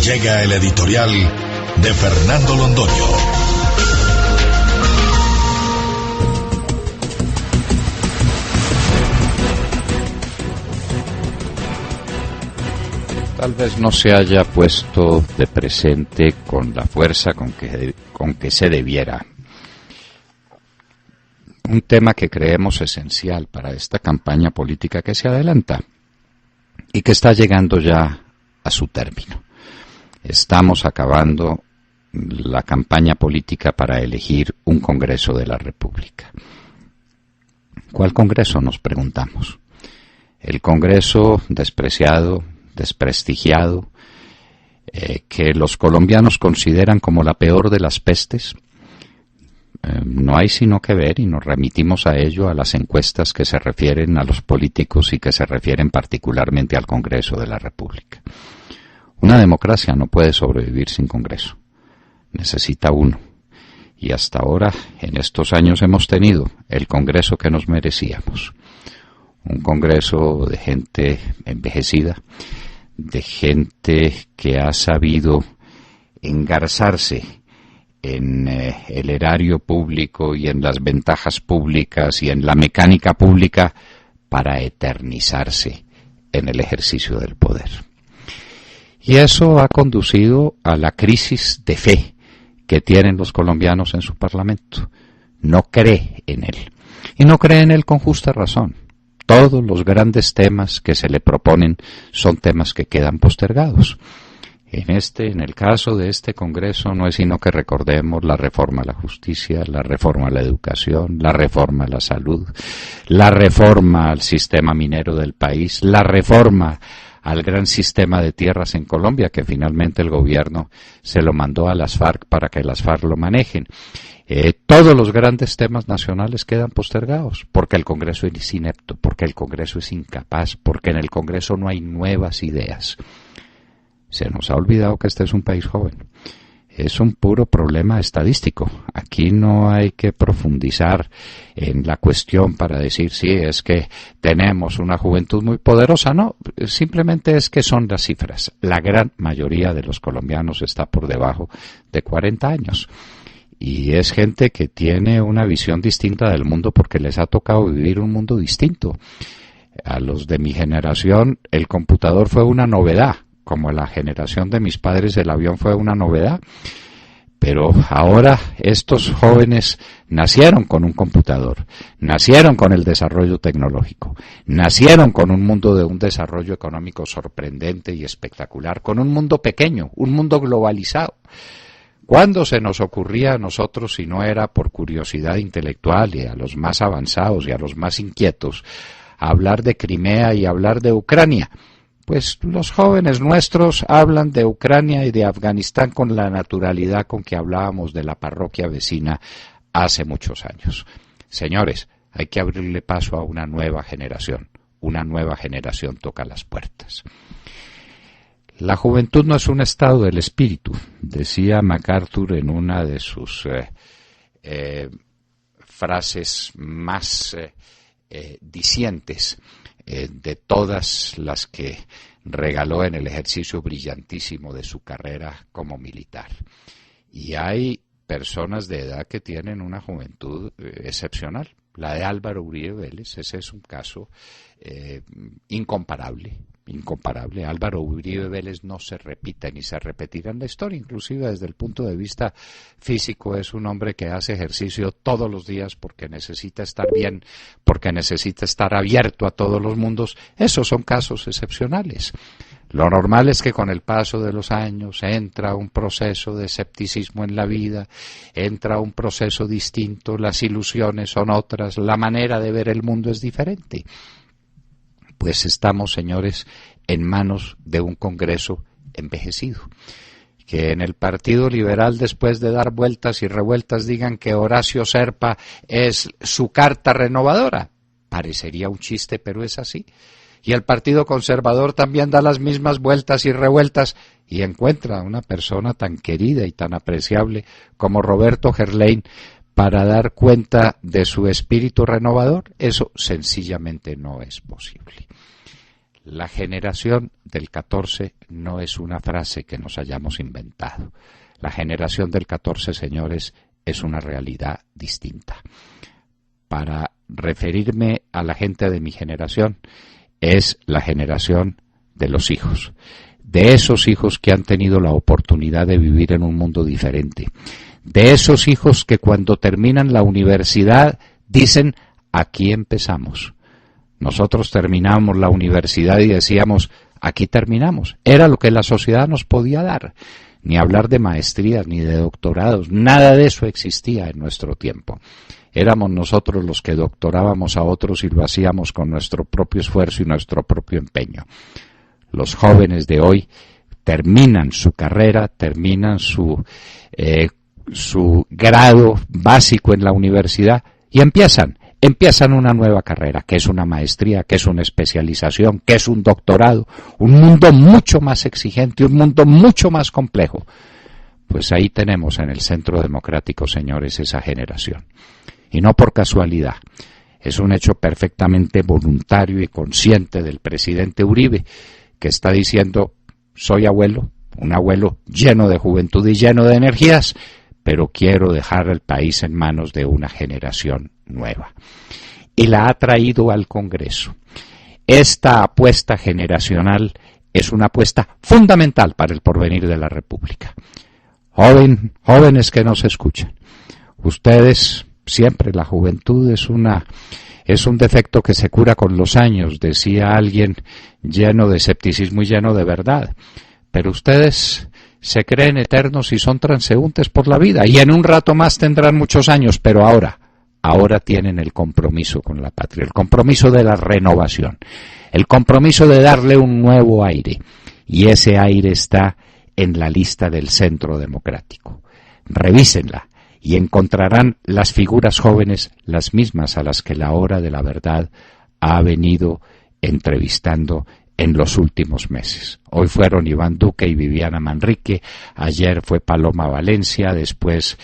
Llega el editorial de Fernando Londoño. Tal vez no se haya puesto de presente con la fuerza con que se debiera. Un tema que creemos esencial para esta campaña política que se adelanta y que está llegando ya a su término. Estamos acabando la campaña política para elegir un Congreso de la República. ¿Cuál Congreso?, nos preguntamos. El Congreso despreciado, desprestigiado, que los colombianos consideran como la peor de las pestes. No hay sino que ver, y nos remitimos a ello, a las encuestas que se refieren a los políticos y que se refieren particularmente al Congreso de la República. Una democracia no puede sobrevivir sin Congreso. Necesita uno. Y hasta ahora, en estos años, hemos tenido el Congreso que nos merecíamos. Un Congreso de gente envejecida, de gente que ha sabido engarzarse en el erario público y en las ventajas públicas y en la mecánica pública para eternizarse en el ejercicio del poder. Y eso ha conducido a la crisis de fe que tienen los colombianos en su parlamento. No cree en él. Y no cree en él con justa razón. Todos los grandes temas que se le proponen son temas que quedan postergados. En el caso de este Congreso no es sino que recordemos la reforma a la justicia, la reforma a la educación, la reforma a la salud, la reforma al sistema minero del país, la reforma al gran sistema de tierras en Colombia, que finalmente el gobierno se lo mandó a las FARC para que las FARC lo manejen. Todos los grandes temas nacionales quedan postergados, porque el Congreso es inepto, porque el Congreso es incapaz, porque en el Congreso no hay nuevas ideas. Se nos ha olvidado que este es un país joven. Es un puro problema estadístico. Aquí no hay que profundizar en la cuestión para decir sí, es que tenemos una juventud muy poderosa. No, simplemente es que son las cifras. La gran mayoría de los colombianos está por debajo de 40 años. Y es gente que tiene una visión distinta del mundo porque les ha tocado vivir un mundo distinto. A los de mi generación el computador fue una novedad. Como la generación de mis padres el avión fue una novedad, pero ahora estos jóvenes nacieron con un computador, nacieron con el desarrollo tecnológico, nacieron con un mundo de un desarrollo económico sorprendente y espectacular, con un mundo pequeño, un mundo globalizado. ¿Cuándo se nos ocurría a nosotros, si no era por curiosidad intelectual y a los más avanzados y a los más inquietos, hablar de Crimea y hablar de Ucrania? Pues los jóvenes nuestros hablan de Ucrania y de Afganistán con la naturalidad con que hablábamos de la parroquia vecina hace muchos años. Señores, hay que abrirle paso a una nueva generación. Una nueva generación toca las puertas. La juventud no es un estado del espíritu, decía MacArthur en una de sus frases más dicientes de todas las que regaló en el ejercicio brillantísimo de su carrera como militar. Y hay personas de edad que tienen una juventud excepcional. La de Álvaro Uribe Vélez, ese es un caso incomparable. Álvaro Uribe Vélez no se repite ni se repetirá en la historia, inclusive desde el punto de vista físico es un hombre que hace ejercicio todos los días porque necesita estar bien, porque necesita estar abierto a todos los mundos. Esos son casos excepcionales. Lo normal es que con el paso de los años entra un proceso de escepticismo en la vida, entra un proceso distinto, las ilusiones son otras, la manera de ver el mundo es diferente. Pues estamos, señores, en manos de un Congreso envejecido. Que en el Partido Liberal, después de dar vueltas y revueltas, digan que Horacio Serpa es su carta renovadora. Parecería un chiste, pero es así. Y el Partido Conservador también da las mismas vueltas y revueltas y encuentra a una persona tan querida y tan apreciable como Roberto Gerlain para dar cuenta de su espíritu renovador. Eso sencillamente no es posible. La generación del 14 no es una frase que nos hayamos inventado. La generación del 14, señores, es una realidad distinta. Para referirme a la gente de mi generación, es la generación de los hijos. De esos hijos que han tenido la oportunidad de vivir en un mundo diferente. De esos hijos que cuando terminan la universidad dicen, aquí empezamos. Nosotros terminamos la universidad y decíamos, aquí terminamos. Era lo que la sociedad nos podía dar. Ni hablar de maestrías, ni de doctorados, nada de eso existía en nuestro tiempo. Éramos nosotros los que doctorábamos a otros y lo hacíamos con nuestro propio esfuerzo y nuestro propio empeño. Los jóvenes de hoy terminan su carrera, terminan su grado básico en la universidad y empiezan una nueva carrera, que es una maestría, que es una especialización, que es un doctorado, un mundo mucho más exigente, un mundo mucho más complejo. Pues ahí tenemos en el Centro Democrático, señores, esa generación. Y no por casualidad, es un hecho perfectamente voluntario y consciente del presidente Uribe, que está diciendo, soy abuelo, un abuelo lleno de juventud y lleno de energías, pero quiero dejar el país en manos de una generación nueva. Y la ha traído al Congreso. Esta apuesta generacional es una apuesta fundamental para el porvenir de la República. Jóvenes que nos escuchan, ustedes, siempre la juventud es un defecto que se cura con los años, decía alguien lleno de escepticismo y lleno de verdad. Pero ustedes se creen eternos y son transeúntes por la vida, y en un rato más tendrán muchos años, pero ahora tienen el compromiso con la patria, el compromiso de la renovación, el compromiso de darle un nuevo aire, y ese aire está en la lista del Centro Democrático. Revísenla y encontrarán las figuras jóvenes, las mismas a las que la Hora de la Verdad ha venido entrevistando en los últimos meses. Hoy fueron Iván Duque y Viviana Manrique, ayer fue Paloma Valencia, después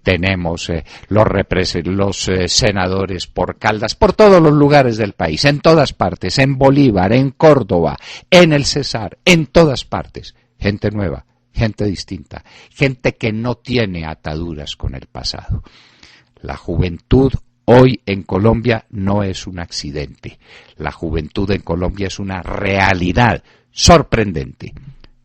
tenemos los senadores por Caldas, por todos los lugares del país, en todas partes, en Bolívar, en Córdoba, en el Cesar, en todas partes. Gente nueva, gente distinta, gente que no tiene ataduras con el pasado. La juventud hoy en Colombia no es un accidente. La juventud en Colombia es una realidad sorprendente.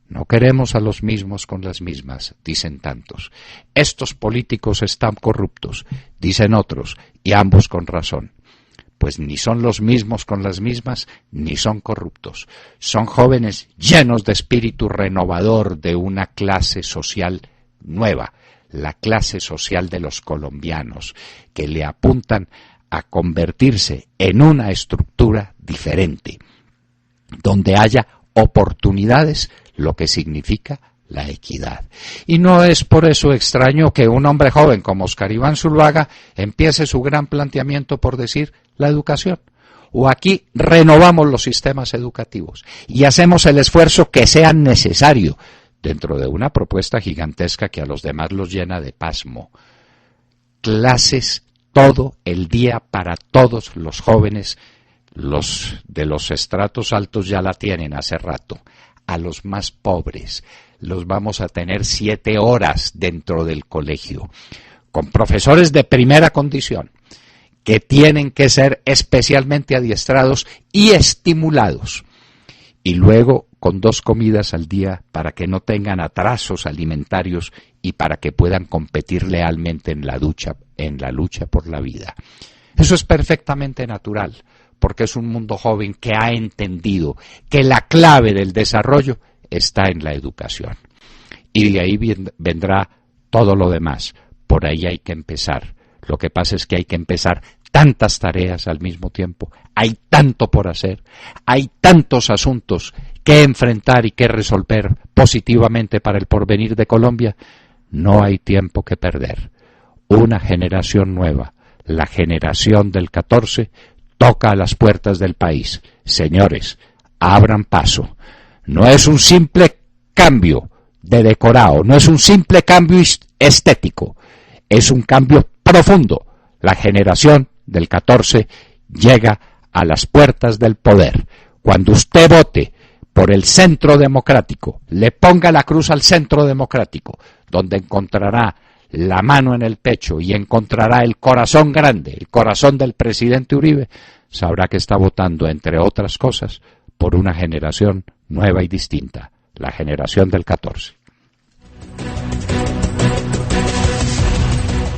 No queremos a los mismos con las mismas, dicen tantos. Estos políticos están corruptos, dicen otros, y ambos con razón. Pues ni son los mismos con las mismas, ni son corruptos. Son jóvenes llenos de espíritu renovador de una clase social nueva, la clase social de los colombianos, que le apuntan a convertirse en una estructura diferente, donde haya oportunidades, lo que significa la equidad. Y no es por eso extraño que un hombre joven como Óscar Iván Zuluaga empiece su gran planteamiento por decir la educación. O aquí renovamos los sistemas educativos y hacemos el esfuerzo que sea necesario dentro de una propuesta gigantesca que a los demás los llena de pasmo. Clases todo el día para todos los jóvenes, los de los estratos altos ya la tienen hace rato. A los más pobres los vamos a tener 7 horas dentro del colegio, con profesores de primera condición, que tienen que ser especialmente adiestrados y estimulados, y luego con 2 comidas al día para que no tengan atrasos alimentarios y para que puedan competir lealmente en la lucha por la vida. Eso es perfectamente natural, porque es un mundo joven que ha entendido que la clave del desarrollo está en la educación. Y de ahí vendrá todo lo demás. Por ahí hay que empezar. Lo que pasa es que hay que empezar tantas tareas al mismo tiempo. Hay tanto por hacer. Hay tantos asuntos que enfrentar y que resolver positivamente para el porvenir de Colombia. No hay tiempo que perder. Una generación nueva, la generación del 14, toca a las puertas del país. Señores, abran paso. No es un simple cambio de decorado, no es un simple cambio estético, es un cambio profundo. La generación del 14 llega a las puertas del poder. cuando usted vote por el centro democrático, le ponga la cruz al centro democrático, donde encontrará la mano en el pecho y encontrará el corazón grande, el corazón del presidente Uribe, sabrá que está votando, entre otras cosas, por una generación nueva y distinta, la generación del 14.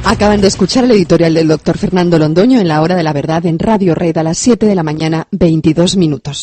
Acaban de escuchar el editorial del doctor Fernando Londoño en La Hora de la Verdad en Radio Red a las 7 de la mañana, 22 minutos.